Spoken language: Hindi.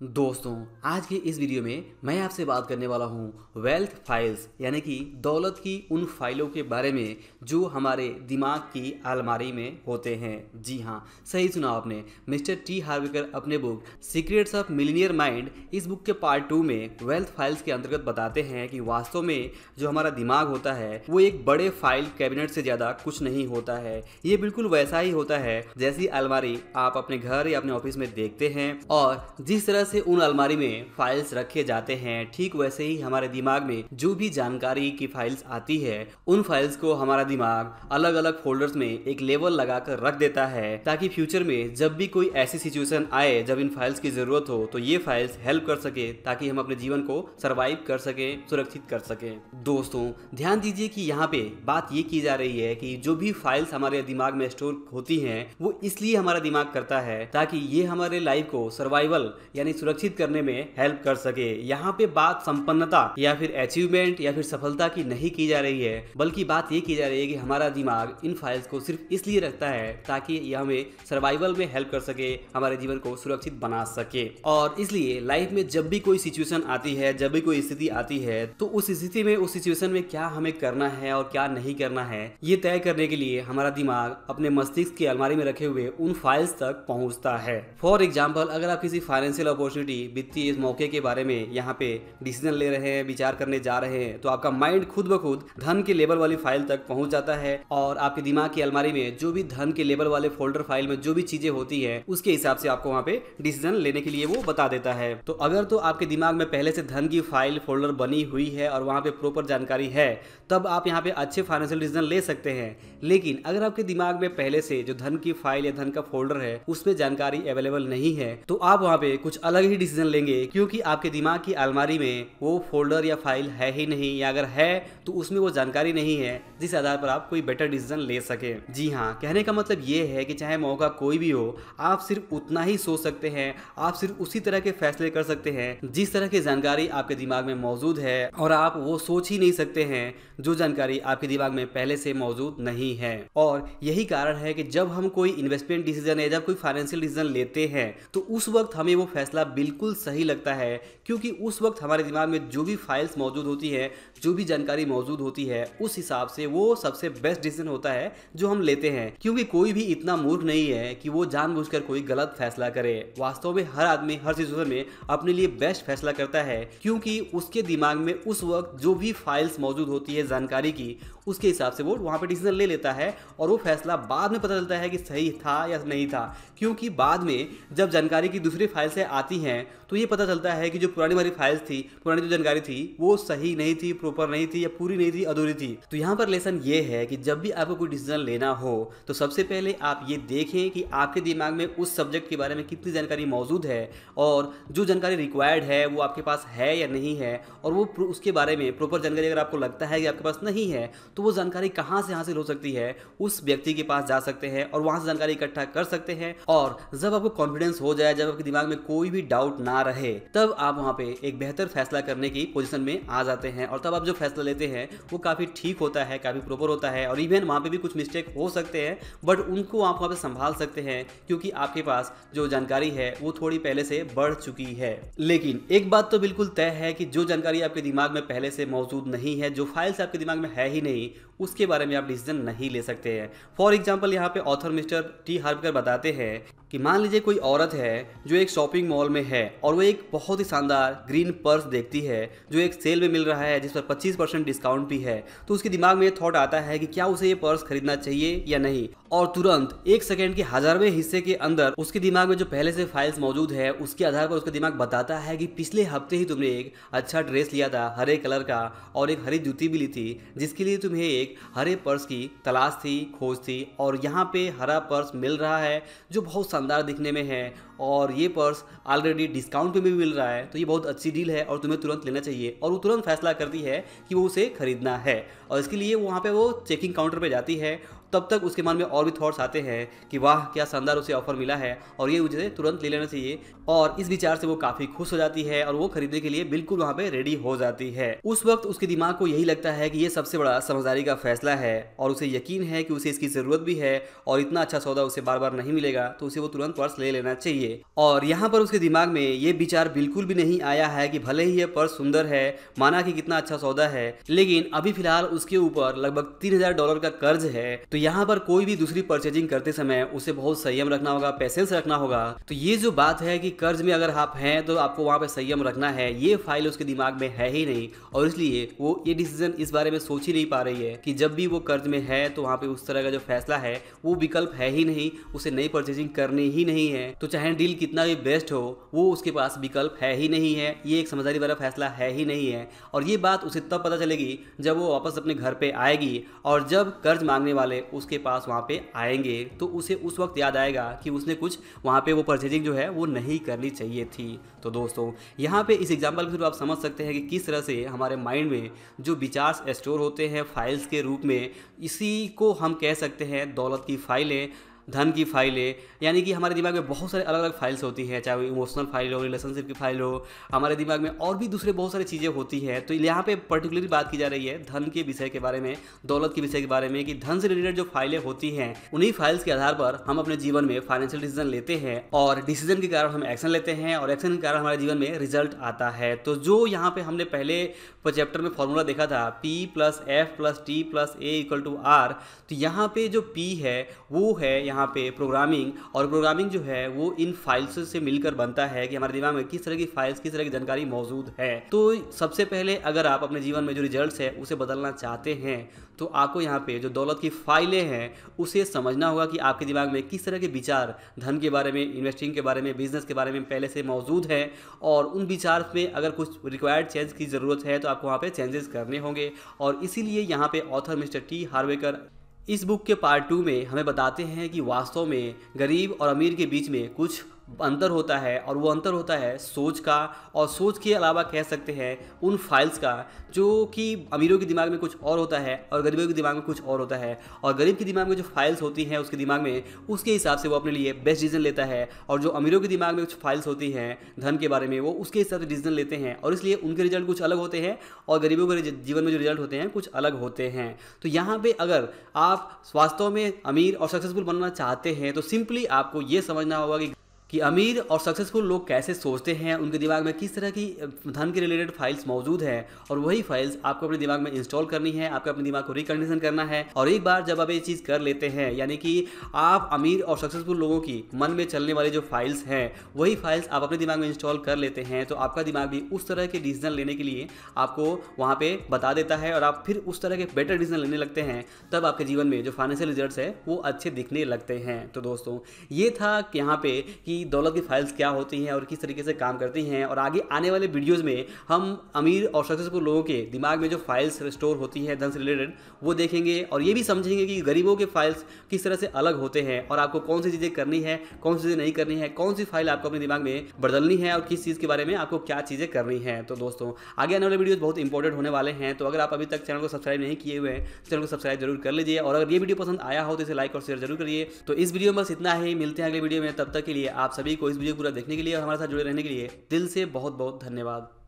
दोस्तों, आज के इस वीडियो में मैं आपसे बात करने वाला हूँ वेल्थ फाइल्स यानी कि दौलत की उन फाइलों के बारे में जो हमारे दिमाग की अलमारी में होते हैं। जी हाँ, सही सुना आपने। मिस्टर टी हार्वेकर अपने book secrets of millionaire mind इस बुक के पार्ट 2 में वेल्थ फाइल्स के अंतर्गत बताते हैं कि वास्तव में जो हमारा दिमाग होता है वो एक बड़े फाइल कैबिनेट से ज़्यादा कुछ नहीं होता है। ये बिल्कुल वैसा ही होता है जैसी अलमारी आप अपने घर या अपने ऑफिस में देखते हैं, और जिस तरह से उन अलमारी में फाइल्स रखे जाते हैं ठीक वैसे ही हमारे दिमाग में जो भी जानकारी की फाइल्स आती है उन फाइल्स को हमारा दिमाग अलग अलग फोल्डर्स में एक लेवल लगाकर रख देता है, ताकि फ्यूचर में जब भी कोई ऐसी सिचुएशन आए जब इन फाइल्स की जरूरत हो तो ये फाइल्स हेल्प कर सके, ताकि हम अपने जीवन को सरवाइव कर सके, सुरक्षित कर सके। दोस्तों, ध्यान दीजिए कि यहाँ पे बात ये की जा रही है कि जो भी फाइल्स हमारे दिमाग में स्टोर होती हैं वो इसलिए हमारा दिमाग करता है ताकि ये हमारे लाइफ को सर्वाइवल यानी सुरक्षित करने में हेल्प कर सके। यहाँ पे बात संपन्नता या फिर अचीवमेंट या फिर सफलता की नहीं की जा रही है, बल्कि बात ये की जा रही है कि हमारा दिमाग इन फाइल्स को सिर्फ इसलिए रखता है ताकि यह हमें सर्वाइवल में हेल्प कर सके, हमारे जीवन को सुरक्षित बना सके। और इसलिए लाइफ में जब भी कोई सिचुएशन आती है, जब भी कोई स्थिति आती है, तो उस स्थिति में उस सिचुएशन में क्या हमें करना है और क्या नहीं करना है ये तय करने के लिए हमारा दिमाग अपने मस्तिष्क की अलमारी में रखे हुए उन फाइल्स तक पहुंचता है। फॉर एग्जाम्पल, अगर आप किसी फाइनेंशियल अपॉर्चुनिटी, वित्तीय इस मौके के बारे में यहाँ पे डिसीजन ले रहे हैं, विचार करने जा रहे हैं, तो आपका माइंड खुद ब खुद धन के लेवल वाली फाइल तक पहुंच जाता है और आपके दिमाग की अलमारी में जो भी धन के लेवल वाले फोल्डर फाइल में जो भी चीजें होती है उसके हिसाब से आपको वहाँ पे डिसीजन लेने के लिए वो बता देता है। तो अगर तो आपके दिमाग में पहले से धन की फाइल फोल्डर बनी हुई है और वहाँ पे प्रॉपर जानकारी है, तब आप यहाँ पे अच्छे फाइनेंशियल डिसीजन ले सकते हैं। लेकिन अगर आपके दिमाग में पहले से जो धन की फाइल या धन का फोल्डर है उसमें जानकारी अवेलेबल नहीं है, तो आप वहाँ पे कुछ अलग ही डिसीजन लेंगे, क्योंकि आपके दिमाग की अलमारी में वो फोल्डर या फाइल है ही नहीं, या अगर है तो उसमें वो जानकारी नहीं है जिस आधार पर आप कोई बेटर डिसीजन ले सके। जी हाँ, कहने का मतलब ये है कि चाहे मौका कोई भी हो, आप सिर्फ उतना ही सोच सकते हैं, आप सिर्फ उसी तरह के फैसले कर सकते हैं जिस तरह की जानकारी आपके दिमाग में मौजूद है, और आप वो सोच ही नहीं सकते हैं जो जानकारी आपके दिमाग में पहले से मौजूद नहीं है। और यही कारण है कि जब हम कोई इन्वेस्टमेंट डिसीजन या जब कोई फाइनेंशियल डिसीजन लेते हैं तो उस वक्त हमें वो फैसला बिल्कुल सही लगता है, क्योंकि उस वक्त हमारे दिमाग में जो भी फाइल्स मौजूद होती है, जो भी जानकारी मौजूद होती है, उस हिसाब से वो सबसे बेस्ट डिसीजन होता है जो हम लेते हैं। क्योंकि कोई भी इतना मूर्ख नहीं है कि वो जानबूझकर कोई गलत फैसला करे। वास्तव में हर आदमी हर सिचुएशन में अपने लिए बेस्ट फैसला करता है, क्योंकि उसके दिमाग में उस वक्त जो भी फाइल्स मौजूद होती है जानकारी की, उसके हिसाब से वो वहाँ पे डिसीजन ले लेता है, और वो फैसला बाद में पता चलता है कि सही था या नहीं था। क्योंकि बाद में जब जानकारी की दूसरी फाइल से आती हैं तो ये पता चलता है कि जो पुरानी वाली फाइल्स थी, पुरानी जो जानकारी थी वो सही नहीं थी, प्रॉपर नहीं थी, या पूरी नहीं थी, अधूरी थी। तो यहाँ पर लेसन ये है कि जब भी आपको कोई डिसीजन लेना हो तो सबसे पहले आप ये देखें कि आपके दिमाग में उस सब्जेक्ट के बारे में कितनी जानकारी मौजूद है, और जो जानकारी रिक्वायर्ड है वो आपके पास है या नहीं है, और वो उसके बारे में प्रॉपर जानकारी अगर आपको लगता है कि आपके पास नहीं है तो वो जानकारी कहाँ से हासिल हो सकती है, उस व्यक्ति के पास जा सकते हैं और वहाँ से जानकारी इकट्ठा कर सकते हैं। और जब आपको कॉन्फिडेंस हो जाए, जब आपके दिमाग में कोई भी डाउट ना रहे, तब आप वहाँ पे एक बेहतर फैसला करने की पोजीशन में आ जाते हैं, और तब आप जो फैसला लेते हैं वो काफ़ी ठीक होता है, काफ़ी प्रॉपर होता है, और इवन वहाँ पे भी कुछ मिस्टेक हो सकते हैं बट उनको आप वहाँ पे संभाल सकते हैं, क्योंकि आपके पास जो जानकारी है वो थोड़ी पहले से बढ़ चुकी है। लेकिन एक बात तो बिल्कुल तय है कि जो जानकारी आपके दिमाग में पहले से मौजूद नहीं है, जो फाइल्स आपके दिमाग में है ही नहीं, उसके बारे में आप डिसीजन नहीं ले सकते हैं। फॉर एग्जाम्पल, यहाँ पे ऑथर मिस्टर टी हार्वेकर बताते हैं कि मान लीजिए कोई औरत है जो एक शॉपिंग मॉल में है और वो एक बहुत ही शानदार ग्रीन पर्स देखती है जो एक सेल में मिल रहा है, जिस पर 25% डिस्काउंट भी है। तो उसके दिमाग में ये थॉट आता है कि क्या उसे ये पर्स खरीदना चाहिए या नहीं, और तुरंत 1 सेकंड के 1000वें हिस्से के अंदर उसके दिमाग में जो पहले से फाइल्स मौजूद है उसके आधार पर उसका दिमाग बताता है कि पिछले हफ्ते ही तुमने एक अच्छा ड्रेस लिया था हरे कलर का, और एक हरी जूती भी ली थी, जिसके लिए तुम्हें एक हरे पर्स की तलाश थी, खोज थी, और यहाँ पे हरा पर्स मिल रहा है जो बहुत शानदार दिखने में है, और ये पर्स ऑलरेडी डिस्काउंट पे भी मिल रहा है, तो ये बहुत अच्छी डील है और तुम्हें तुरंत लेना चाहिए। और वो तुरंत फैसला करती है कि वो उसे खरीदना है, और इसके लिए वहाँ पे वो चेकिंग काउंटर पे जाती है, तब तक उसके मन में और भी थॉट्स आते हैं कि वाह क्या शानदार उसे ऑफर मिला है और ये मुझे तुरंत ले लेना चाहिए, और इस विचार से वो काफ़ी खुश हो जाती है और वो खरीदने के लिए बिल्कुल वहाँ पे रेडी हो जाती है। उस वक्त उसके दिमाग को यही लगता है कि ये सबसे बड़ा समझदारी का फैसला है और उसे यकीन है कि उसे इसकी ज़रूरत भी है और इतना अच्छा सौदा उसे बार बार नहीं मिलेगा, तो उसे वो तुरंत पर्स ले लेना चाहिए। और यहाँ पर उसके दिमाग में ये विचार बिल्कुल भी नहीं आया है कि भले ही ये पर्स सुंदर है, माना कि कितना अच्छा सौदा है, लेकिन अभी फिलहाल उसके ऊपर लगभग $3000 का कर्ज है। तो यहाँ पर कोई भी दूसरी परचेजिंग करते समय उसे बहुत संयम रखना होगा, पेशेंस रखना होगा। तो ये जो बात है कि कर्ज में अगर आप हैं तो आपको वहाँ पे संयम रखना है, ये फाइल उसके दिमाग में है ही नहीं, और इसलिए वो ये डिसीजन इस बारे में सोच ही नहीं पा रही है कि जब भी वो कर्ज में है तो वहाँ पे उस तरह का जो फैसला है वो विकल्प है ही नहीं, उसे नई परचेजिंग करनी ही नहीं है। तो चाहे डील कितना भी बेस्ट हो, वो उसके पास विकल्प है ही नहीं है, ये एक समझदारी वाला फैसला है ही नहीं है। और ये बात उसे तब पता चलेगी जब वो वापस अपने घर पे आएगी और जब कर्ज मांगने वाले उसके पास वहाँ पे आएंगे तो उसे उस वक्त याद आएगा कि उसने कुछ वहाँ पे वो परचेजिंग जो है वो नहीं करनी चाहिए थी। तो दोस्तों यहाँ पे इस एग्जाम्पल के थ्रू आप समझ सकते हैं कि किस तरह से हमारे माइंड में जो विचार स्टोर होते हैं फाइल्स के रूप में, इसी को हम कह सकते हैं दौलत की फाइलें, धन की फाइलें। यानी कि हमारे दिमाग में बहुत सारे अलग अलग फाइल्स होती हैं, चाहे वो इमोशनल फाइल हो, रिलेशनशिप की फाइल हो, हमारे दिमाग में और भी दूसरे बहुत सारी चीज़ें होती हैं। तो यहाँ पे पर्टिकुलरली बात की जा रही है धन के विषय के बारे में, दौलत के विषय के बारे में, कि धन से रिलेटेड जो फाइलें होती हैं उन्हीं फाइल्स के आधार पर हम अपने जीवन में फाइनेंशियल डिसीजन लेते हैं और डिसीजन के कारण हम एक्शन लेते हैं और एक्शन के कारण हमारे जीवन में रिजल्ट आता है। तो जो यहाँ पे हमने पहले चैप्टर में फॉर्मूला देखा था P+F+T+A=R, तो यहाँ पे जो P है वो है यहाँ पे प्रोग्रामिंग, और प्रोग्रामिंग जो है वो इन फाइल्स से मिलकर बनता है कि हमारे दिमाग में किस तरह की फाइल्स, किस तरह की जानकारी मौजूद है। तो सबसे पहले अगर आप अपने जीवन में जो रिजल्ट्स है उसे बदलना चाहते हैं तो आपको यहाँ पे जो दौलत की फाइलें हैं उसे समझना होगा कि आपके दिमाग में किस तरह के विचार धन के बारे में, इन्वेस्टिंग के बारे में, बिजनेस के बारे में पहले से मौजूद है, और उन विचार में अगर कुछ रिक्वायर्ड चेंज की ज़रूरत है तो आपको वहाँ पे चेंजेस करने होंगे। और इसीलिए यहाँ पे ऑथर मिस्टर टी हार्वेकर इस बुक के पार्ट 2 में हमें बताते हैं कि वास्तव में गरीब और अमीर के बीच में कुछ अंतर होता है, और वो अंतर होता है सोच का, और सोच के अलावा कह सकते हैं उन फाइल्स का जो कि अमीरों के दिमाग में कुछ और होता है और गरीबों के दिमाग में कुछ और होता है। और गरीब के दिमाग में जो फाइल्स होती हैं उसके दिमाग में, उसके हिसाब से वो अपने लिए बेस्ट डिसीजन लेता है, और जो अमीरों के दिमाग में कुछ फाइल्स होती हैं धन के बारे में वो उसके हिसाब से डिसीजन लेते हैं, और इसलिए उनके रिजल्ट कुछ अलग होते हैं और गरीबों के जीवन में जो रिजल्ट होते हैं कुछ अलग होते हैं। तो यहाँ पे अगर आप वास्तव में अमीर और सक्सेसफुल बनना चाहते हैं तो सिंपली आपको ये समझना होगा कि अमीर और सक्सेसफुल लोग कैसे सोचते हैं, उनके दिमाग में किस तरह की धन के रिलेटेड फाइल्स मौजूद है, और वही फाइल्स आपको अपने दिमाग में इंस्टॉल करनी है, आपको अपने दिमाग को रिकंडीशन करना है। और एक बार जब आप ये चीज़ कर लेते हैं, यानी कि आप अमीर और सक्सेसफुल लोगों की मन में चलने वाली जो फाइल्स हैं वही फाइल्स आप अपने दिमाग में इंस्टॉल कर लेते हैं, तो आपका दिमाग भी उस तरह के डिसीजन लेने के लिए आपको वहाँ पर बता देता है और आप फिर उस तरह के बेटर डिसीजन लेने लगते हैं। तब आपके जीवन में जो फाइनेंशियल रिजल्ट्स है वो अच्छे दिखने लगते हैं। तो दोस्तों ये था कि यहाँ पे कि दौलत की फाइल्स क्या होती हैं और किस तरीके से काम करती हैं, और आगे आने वाले वीडियोस में हम अमीर और सक्सेसफुल लोगों के दिमाग में जो फाइल्स स्टोर होती हैं धन से रिलेटेड वो देखेंगे, और ये भी समझेंगे कि गरीबों के फाइल्स किस तरह से अलग होते हैं और आपको कौन सी चीज़ें करनी है, कौन सी चीज़ें नहीं करनी है, कौन सी फाइल आपको अपने दिमाग में बदलनी है और किस चीज़ के बारे में आपको क्या चीज़ें करनी है। तो दोस्तों आगे आने वाले वीडियोस बहुत इंपॉर्टेंट होने वाले हैं, तो अगर आप अभी तक चैनल को सब्सक्राइब नहीं किए हुए हैं चैनल को सब्सक्राइब जरूर कर लीजिए, और अगर ये वीडियो पसंद आया हो तो इसे लाइक और शेयर जरूर करिए। तो इस वीडियो में बस इतना ही, मिलते हैं अगले वीडियो में, तब तक के लिए आप सभी को इस वीडियो पूरा देखने के लिए और हमारे साथ जुड़े रहने के लिए दिल से बहुत बहुत धन्यवाद।